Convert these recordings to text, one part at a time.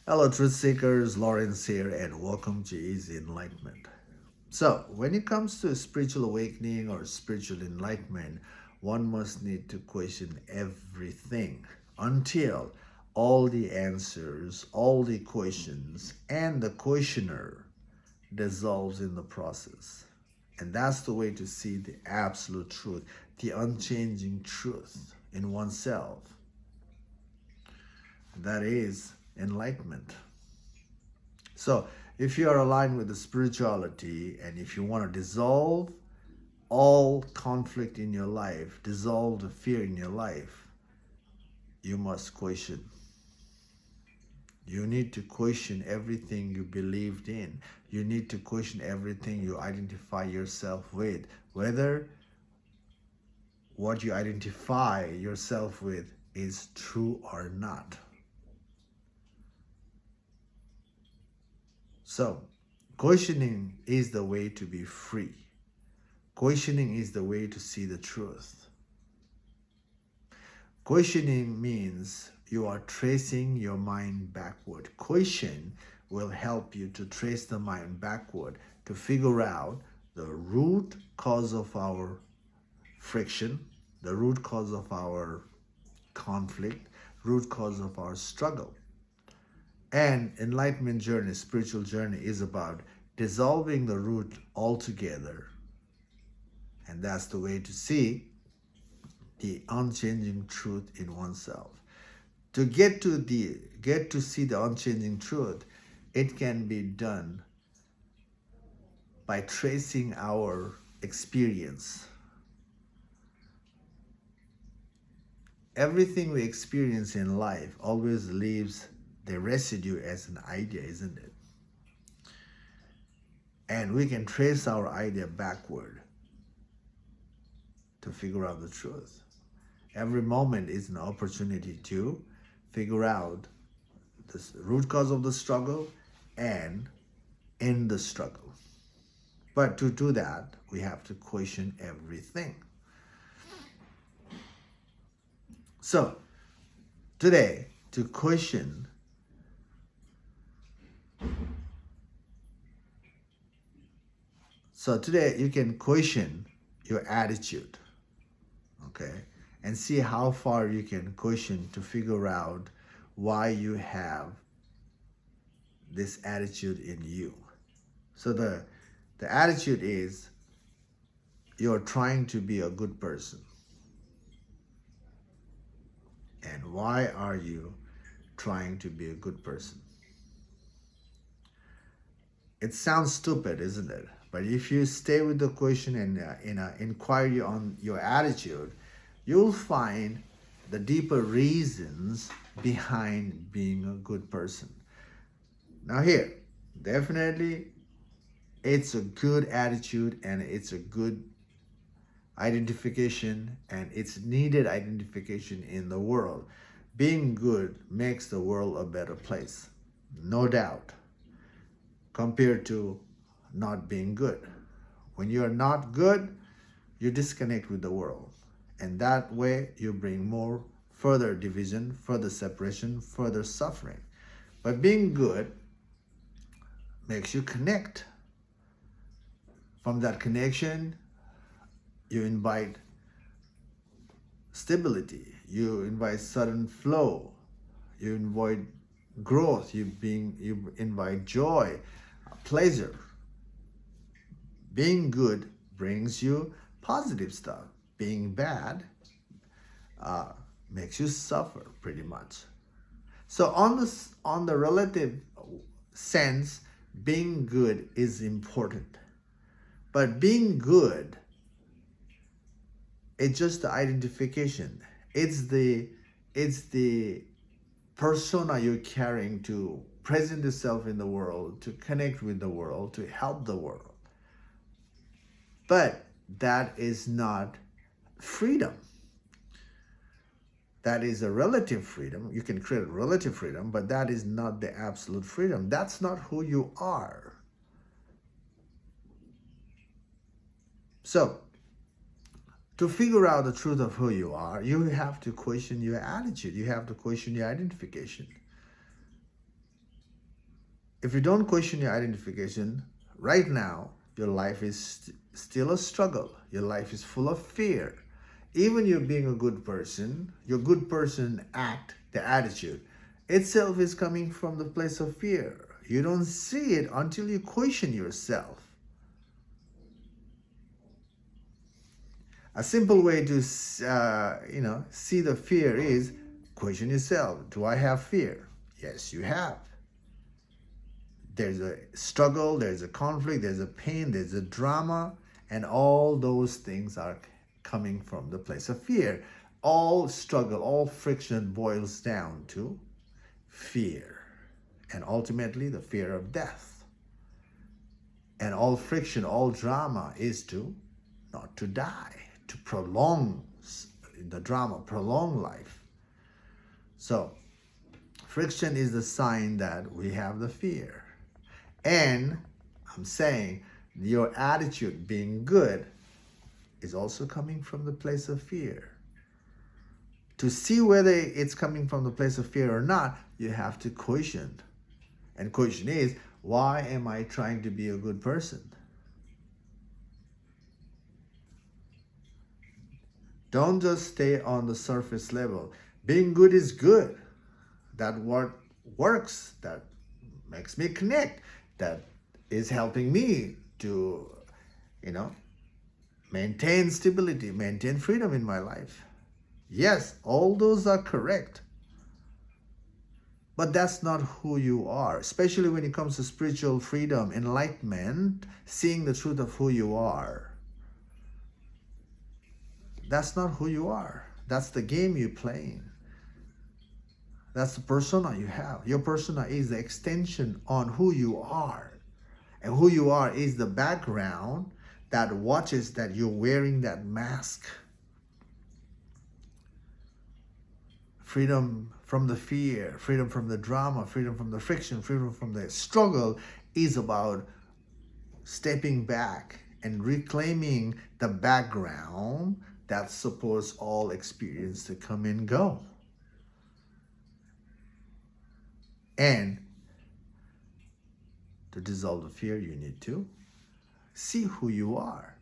Hello, truth seekers. Lawrence here, and welcome to Easy Enlightenment. So, when it comes to spiritual awakening or spiritual enlightenment, one must need to question everything until all the answers, all the questions, and the questioner dissolves in the process. And that's the way to see the absolute truth, the unchanging truth in oneself. That is enlightenment. So, if you are aligned with the spirituality and if you want to dissolve all conflict in your life, dissolve the fear in your life, you must question. You need to question everything you believed in. You need to question everything you identify yourself with, whether what you identify yourself with is true or not. So, questioning is the way to be free. Questioning is the way to see the truth. Questioning means you are tracing your mind backward. Question will help you to trace the mind backward to figure out the root cause of our friction, the root cause of our conflict, root cause of our struggle. And enlightenment journey, spiritual journey is about dissolving the root altogether. And that's the way to see the unchanging truth in oneself. To get to see the unchanging truth, it can be done by tracing our experience. Everything we experience in life always leaves the residue as an idea, isn't it? And we can trace our idea backward to figure out the truth. Every moment is an opportunity to figure out the root cause of the struggle and end the struggle. But to do that, we have to question everything. So, today, to question today you can question your attitude, okay? And see how far you can question to figure out why you have this attitude in you. So the attitude is you're trying to be a good person. And why are you trying to be a good person? It sounds stupid, isn't it? But if you stay with the question and in an inquiry on your attitude, you'll find the deeper reasons behind being a good person. Now here, definitely it's a good attitude and it's a good identification and it's needed identification in the world. Being good makes the world a better place, no doubt, compared to not being good. When you're not good, you disconnect with the world. And that way you bring more further division, further separation, further suffering. But being good makes you connect. From that connection, you invite stability, you invite sudden flow, you invite growth, you invite joy, pleasure. Being good brings you positive stuff. Being bad makes you suffer pretty much. So on the relative sense, being good is important. But being good, it's just the identification. It's the persona you're carrying to present yourself in the world, to connect with the world, to help the world. But that is not freedom. That is a relative freedom. You can create a relative freedom, but that is not the absolute freedom. That's not who you are. So, to figure out the truth of who you are, you have to question your attitude. You have to question your identification. if you don't question your identification, right now, your life is still a struggle. Your life is full of fear. Even you being a good person, your good person act, the attitude itself is coming from the place of fear. You don't see it until you question yourself. A simple way to see the fear is question yourself. Do I have fear? Yes, you have. There's a struggle, there's a conflict, there's a pain, there's a drama, and all those things are coming from the place of fear. All struggle, all friction boils down to fear, and ultimately the fear of death. And all friction, all drama is to not to die, to prolong the drama, prolong life. So friction is the sign that we have the fear. And I'm saying your attitude being good is also coming from the place of fear. To see whether it's coming from the place of fear or not, you have to question. And question is, why am I trying to be a good person? Don't just stay on the surface level. Being good is good. That what works, that makes me connect, that is helping me to, maintain stability, maintain freedom in my life. Yes, all those are correct. But that's not who you are, especially when it comes to spiritual freedom, enlightenment, seeing the truth of who you are. That's not who you are. That's the game you're playing. That's the persona you have. Your persona is the extension on who you are. And who you are is the background that watches that you're wearing that mask. Freedom from the fear, freedom from the drama, freedom from the friction, freedom from the struggle is about stepping back and reclaiming the background that supports all experience to come and go. And to dissolve the fear, you need to see who you are.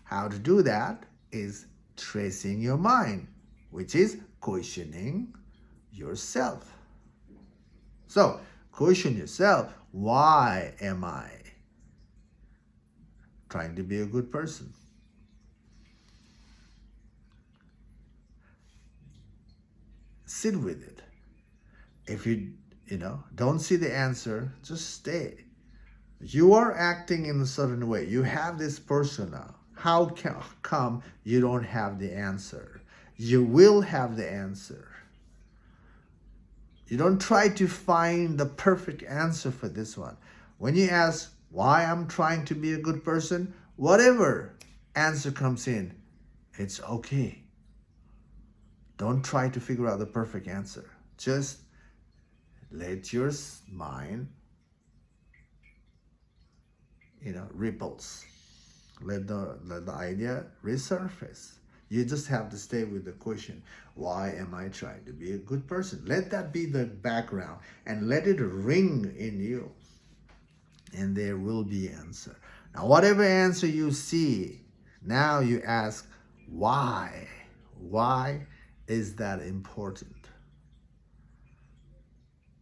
How to do that is tracing your mind, which is questioning yourself. So, question yourself, why am I trying to be a good person? Sit with it. If you don't see the answer, just stay. You are acting in a certain way. You have this persona. How come you don't have the answer? You will have the answer. You don't try to find the perfect answer for this one. When you ask why I'm trying to be a good person, whatever answer comes in, it's okay. Don't try to figure out the perfect answer. Just let your mind, ripples. Let the idea resurface. You just have to stay with the question, why am I trying to be a good person? Let that be the background and let it ring in you. And there will be answer. Now, whatever answer you see, now you ask, why? Why is that important?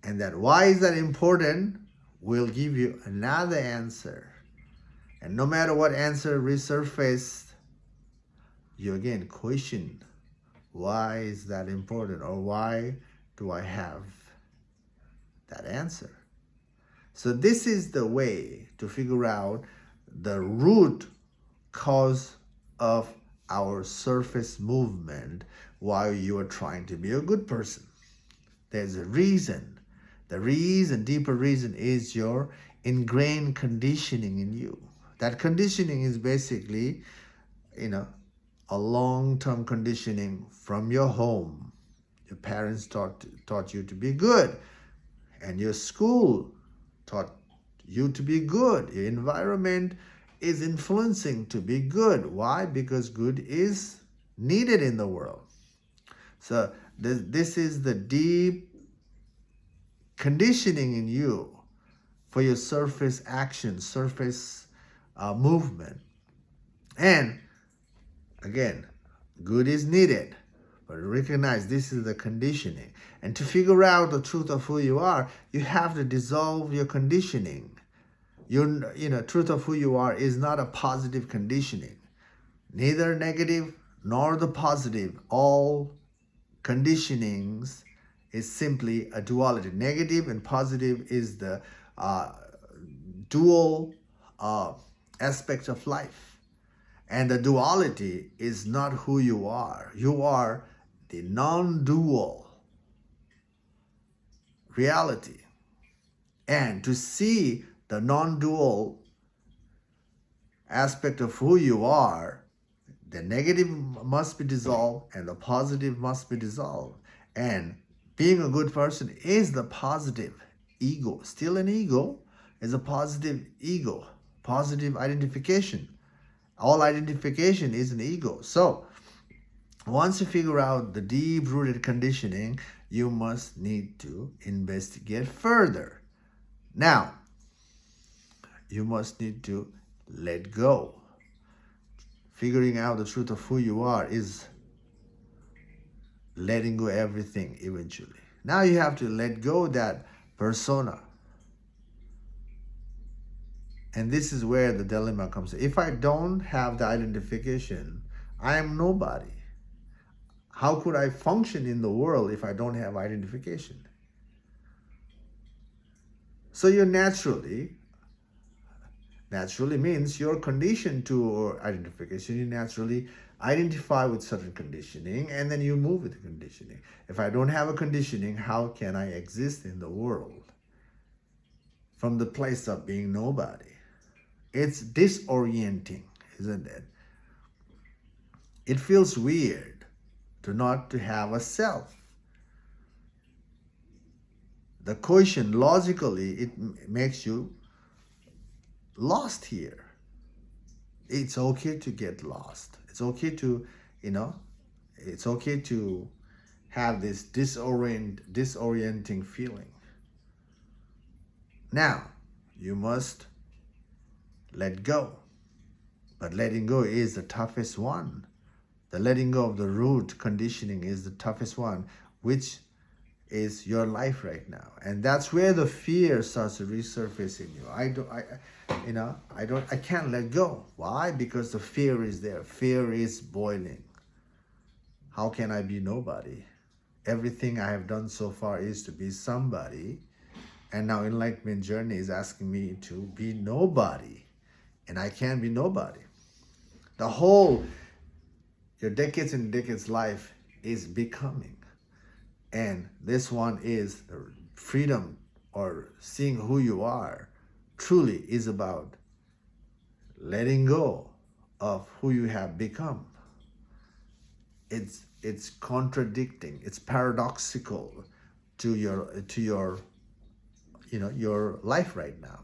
And that why is that important will give you another answer. And no matter what answer resurfaced, you again question, why is that important? Or why do I have that answer? So this is the way to figure out the root cause of our surface movement while you are trying to be a good person. There's a reason. The reason, deeper reason, is your ingrained conditioning in you. That conditioning is basically, a long-term conditioning from your home. Your parents taught you to be good, and your school taught you to be good. Your environment is influencing to be good. Why? Because good is needed in the world. So this is the deep conditioning in you for your surface action, surface movement. And again, good is needed, but recognize this is the conditioning. And to figure out the truth of who you are, you have to dissolve your conditioning. Your truth of who you are is not a positive conditioning, neither negative nor the positive. All conditionings is simply a duality. Negative and positive is the dual aspect of life. And the duality is not who you are. You are the non-dual reality. And to see the non-dual aspect of who you are, the negative must be dissolved and the positive must be dissolved. And being a good person is the positive ego. Still an ego is a positive ego, positive identification. All identification is an ego. So once you figure out the deep-rooted conditioning, you must need to investigate further. Now, you must need to let go. Figuring out the truth of who you are is letting go everything eventually. Now you have to let go that persona. And this is where the dilemma comes. If I don't have the identification, I am nobody. How could I function in the world if I don't have identification? So you naturally means you're conditioned to identification. You naturally identify with certain conditioning and then you move with the conditioning. If I don't have a conditioning, how can I exist in the world from the place of being nobody? It's disorienting, isn't it? It feels weird to not to have a self. The question, logically, it makes you lost here. It's okay to get lost. It's okay to, it's okay to have this disorienting feeling. Now, you must let go. But letting go is the toughest one. The letting go of the root conditioning is the toughest one, which is your life right now. And that's where the fear starts to resurface in you. I can't let go. Why? Because the fear is there. Fear is boiling. How can I be nobody? Everything I have done so far is to be somebody. And now Enlightenment Journey is asking me to be nobody. And I can't be nobody. The whole, your decades and decades life is becoming. And this one is the freedom or seeing who you are truly is about letting go of who you have become. It's contradicting, it's paradoxical to your life right now.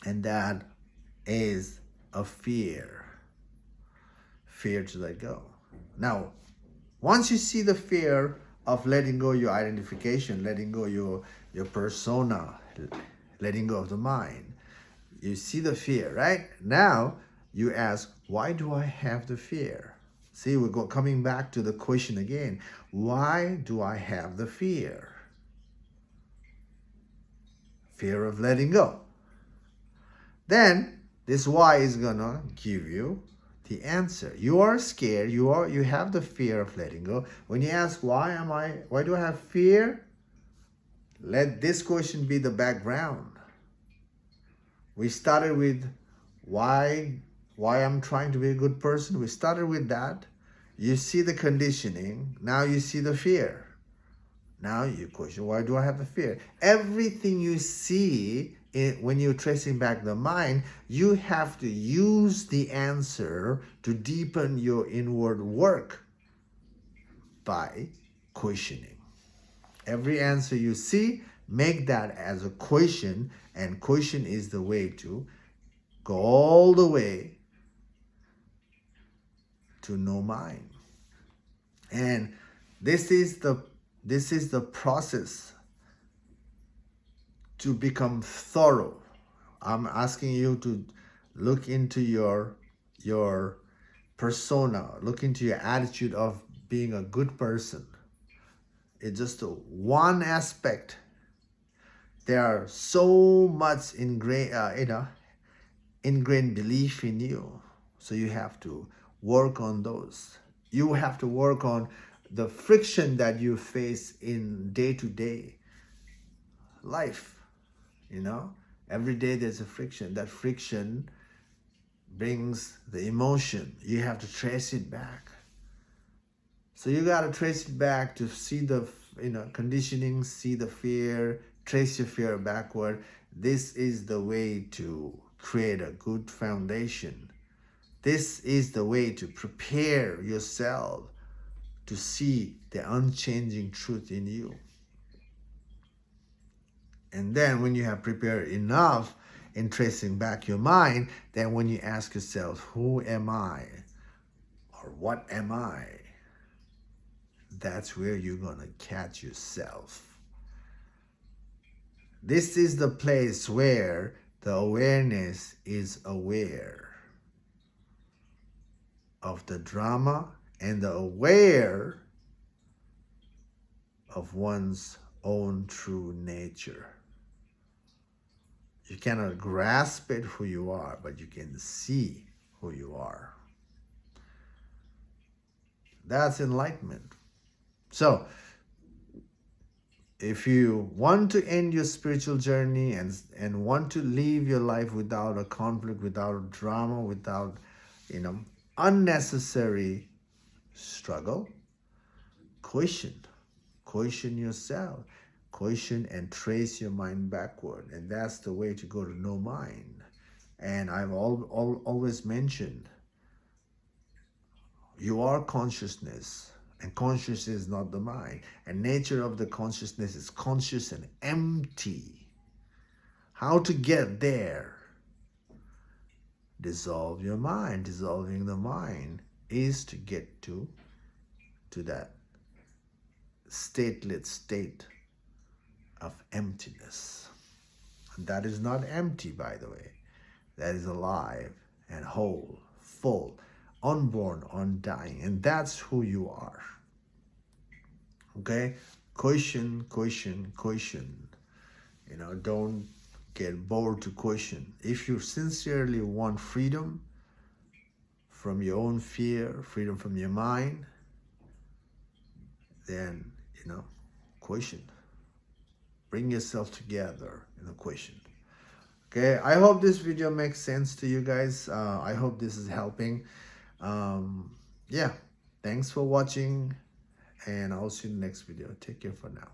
And that is a fear to let go. Now, once you see the fear of letting go your identification, letting go your persona, letting go of the mind, you see the fear, right? Now you ask, why do I have the fear? See, coming back to the question again. Why do I have the fear? Fear of letting go. Then this why is gonna give you the answer. You are scared. You have the fear of letting go. When you ask why do I have fear? Let this question be the background. We started with why I'm trying to be a good person. We started with that. You see the conditioning. Now you see the fear. Now you question, why do I have the fear? Everything you see when you're tracing back the mind, you have to use the answer to deepen your inward work by questioning. Every answer you see, make that as a question, and question is the way to go all the way to know mind. And this is the process to become thorough. I'm asking you to look into your persona, look into your attitude of being a good person. It's just one aspect. There are so much ingrained belief in you. So you have to work on those. You have to work on the friction that you face in day-to-day life. Every day there's a friction. That friction brings the emotion. You have to trace it back. So you got to trace it back to see the conditioning, see the fear, trace your fear backward. This is the way to create a good foundation. This is the way to prepare yourself to see the unchanging truth in you. And then when you have prepared enough in tracing back your mind, then when you ask yourself, who am I? Or what am I? That's where you're going to catch yourself. This is the place where the awareness is aware of the drama and the aware of one's own true nature. You cannot grasp it who you are, but you can see who you are. That's enlightenment. So, if you want to end your spiritual journey and want to live your life without a conflict, without a drama, without unnecessary struggle, question yourself. Question and trace your mind backward. And that's the way to go to know mind. And I've always mentioned, you are consciousness. And consciousness is not the mind. And nature of the consciousness is conscious and empty. How to get there? Dissolve your mind. Dissolving the mind is to get to that stateless state of emptiness. And that is not empty, by the way. That is alive and whole, full, unborn, undying. And that's who you are. Okay? Question. Don't get bored to question. If you sincerely want freedom from your own fear, freedom from your mind, then, question. Bring yourself together in a question. Okay, I hope this video makes sense to you guys. I hope this is helping. Yeah, thanks for watching, and I'll see you in the next video. Take care for now.